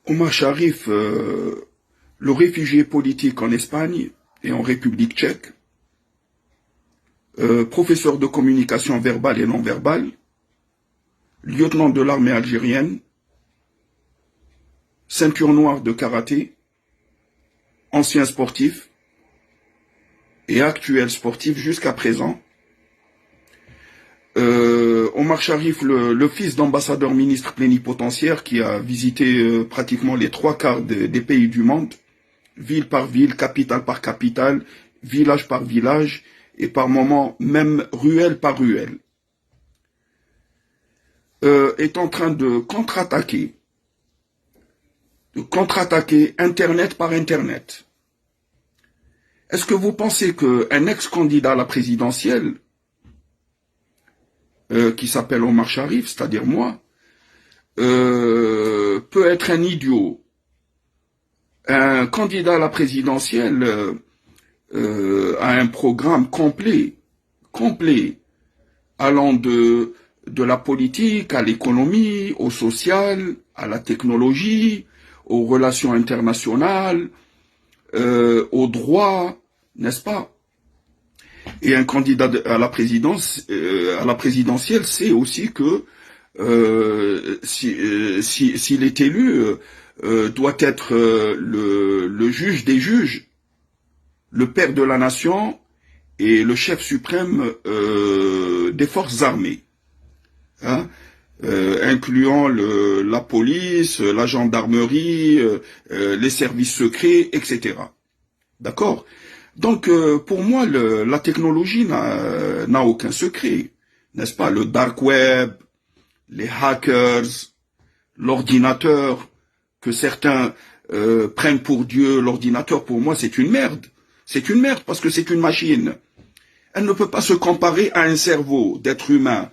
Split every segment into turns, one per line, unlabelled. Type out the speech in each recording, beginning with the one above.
Omar Sharif, le réfugié politique en Espagne et en République tchèque, professeur de communication verbale et non verbale, lieutenant de l'armée algérienne, ceinture noire de karaté, ancien sportif et actuel sportif jusqu'à présent. Omar Sharif, le fils d'ambassadeur ministre plénipotentiaire qui a visité pratiquement les 3/4 des pays du monde, ville par ville, capitale par capitale, village par village, et par moments même ruelle par ruelle, est en train de contre-attaquer Internet par Internet. Est-ce que vous pensez qu'un ex-candidat à la présidentielle, qui s'appelle Omar Sharif, c'est-à-dire moi, peut être un idiot? Un candidat à la présidentielle a un programme complet, allant de la politique à l'économie, au social, à la technologie, aux relations internationales, au droit, n'est-ce pas? Et un candidat à la présidentielle sait aussi que s'il est élu, doit être le juge des juges, le père de la nation et le chef suprême des forces armées, hein, incluant la police, la gendarmerie, les services secrets, etc. D'accord? Donc, pour moi, la technologie n'a aucun secret, n'est-ce pas? Le dark web, les hackers, l'ordinateur, que certains prennent pour Dieu. L'ordinateur, pour moi, c'est une merde. C'est une merde parce que c'est une machine. Elle ne peut pas se comparer à un cerveau d'être humain,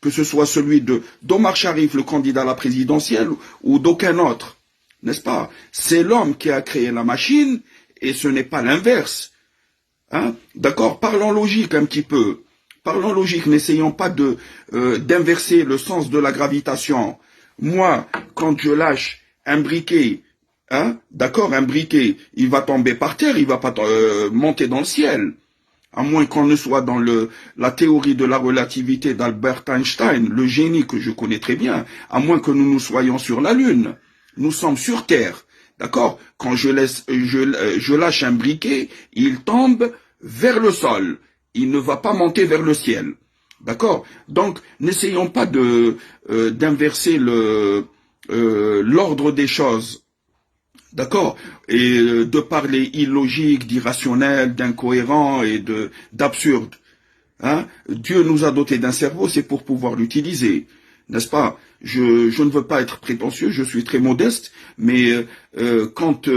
que ce soit celui d'Omar Sharif, le candidat à la présidentielle, ou d'aucun autre, n'est-ce pas? C'est l'homme qui a créé la machine et ce n'est pas l'inverse. Hein? D'accord? Parlons logique un petit peu. Parlons logique, n'essayons pas d'inverser le sens de la gravitation. Moi, quand je lâche un briquet, hein, d'accord, un briquet, il va tomber par terre, il va pas monter dans le ciel. À moins qu'on ne soit dans la théorie de la relativité d'Albert Einstein, le génie que je connais très bien, à moins que nous soyons sur la Lune. Nous sommes sur Terre. D'accord? Quand je lâche un briquet, il tombe vers le sol. Il ne va pas monter vers le ciel. D'accord? Donc, n'essayons pas d'inverser l'ordre des choses. D'accord? Et de parler illogique, d'irrationnel, d'incohérent et d'absurde. Hein? Dieu nous a dotés d'un cerveau, c'est pour pouvoir l'utiliser. N'est-ce pas? Je ne veux pas être prétentieux, je suis très modeste, mais quand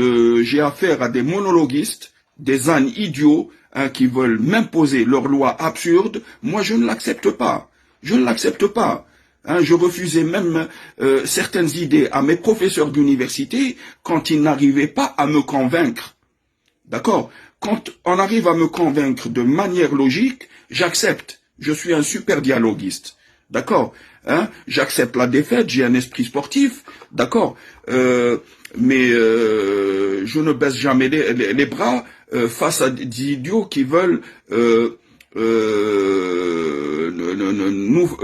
j'ai affaire à des monologuistes, des ânes idiots, hein, qui veulent m'imposer leurs lois absurdes, moi je ne l'accepte pas. Je ne l'accepte pas. Hein, je refusais même certaines idées à mes professeurs d'université quand ils n'arrivaient pas à me convaincre. D'accord? Quand on arrive à me convaincre de manière logique, j'accepte. Je suis un super dialoguiste. D'accord? Hein? J'accepte la défaite, j'ai un esprit sportif. D'accord? Mais je ne baisse jamais les bras face à des idiots qui veulent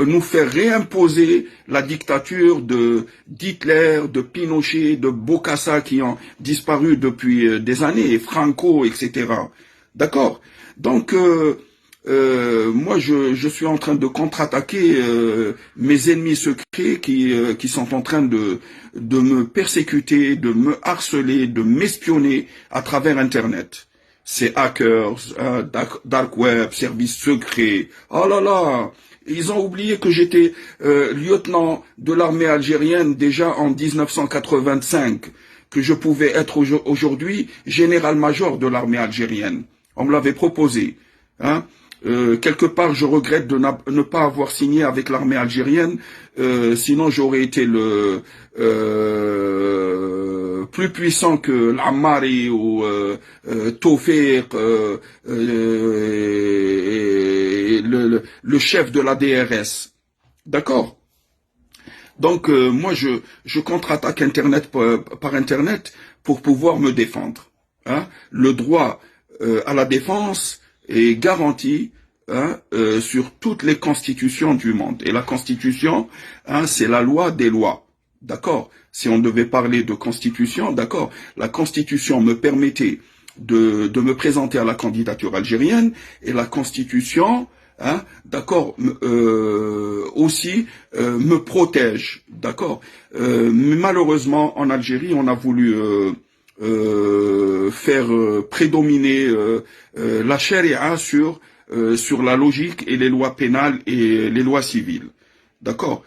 nous faire réimposer la dictature d'Hitler, de Pinochet, de Bokassa qui ont disparu depuis des années, Franco, etc. D'accord? Donc, moi, je suis en train de contre-attaquer mes ennemis secrets qui sont en train de me persécuter, de me harceler, de m'espionner à travers Internet. Ces hackers, dark web, services secrets. Oh là là, ils ont oublié que j'étais lieutenant de l'armée algérienne déjà en 1985, que je pouvais être aujourd'hui général-major de l'armée algérienne. On me l'avait proposé. Hein? Quelque part, je regrette de ne pas avoir signé avec l'armée algérienne, sinon j'aurais été plus puissant que l'Ammari ou Tawfiq, le chef de la DRS. D'accord? Donc moi je contre-attaque Internet par Internet pour pouvoir me défendre. Hein. Le droit à la défense est garanti sur toutes les constitutions du monde. Et la constitution, c'est la loi des lois. D'accord? Si on devait parler de constitution, d'accord, la constitution me permettait de me présenter à la candidature algérienne, et la constitution, d'accord, aussi me protège, d'accord. Mais malheureusement, en Algérie, on a voulu faire prédominer la charia sur la logique et les lois pénales et les lois civiles. D'accord,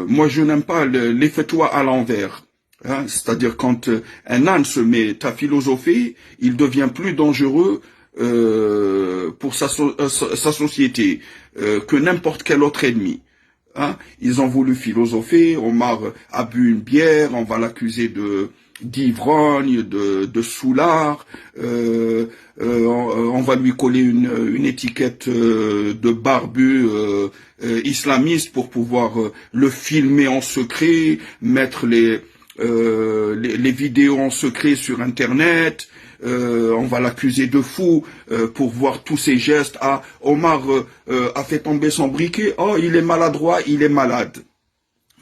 moi, je n'aime pas les fatwas à l'envers. C'est-à-dire quand un âne se met à philosopher, il devient plus dangereux pour sa société que n'importe quel autre ennemi. Ils ont voulu philosopher, Omar a bu une bière, on va l'accuser d'ivrogne, de soulard, on va lui coller une étiquette de barbu islamiste pour pouvoir le filmer en secret, mettre les vidéos en secret sur Internet. On va l'accuser de fou pour voir tous ses gestes. Ah, Omar a fait tomber son briquet. Oh, il est maladroit, il est malade.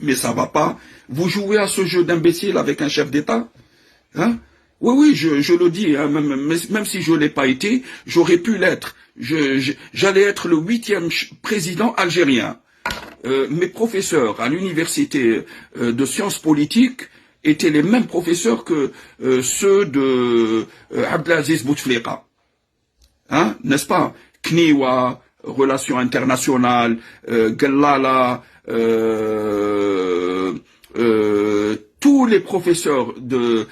Mais ça va pas. Vous jouez à ce jeu d'imbécile avec un chef d'État, hein? Oui, je le dis, hein, même si je l'ai pas été, j'aurais pu l'être. J'allais être le 8e président algérien. Mes professeurs à l'université de sciences politiques étaient les mêmes professeurs que ceux de Abdelaziz Bouteflika. Hein, n'est-ce pas? Kniwa, relations internationales, Gallala, tous les professeurs de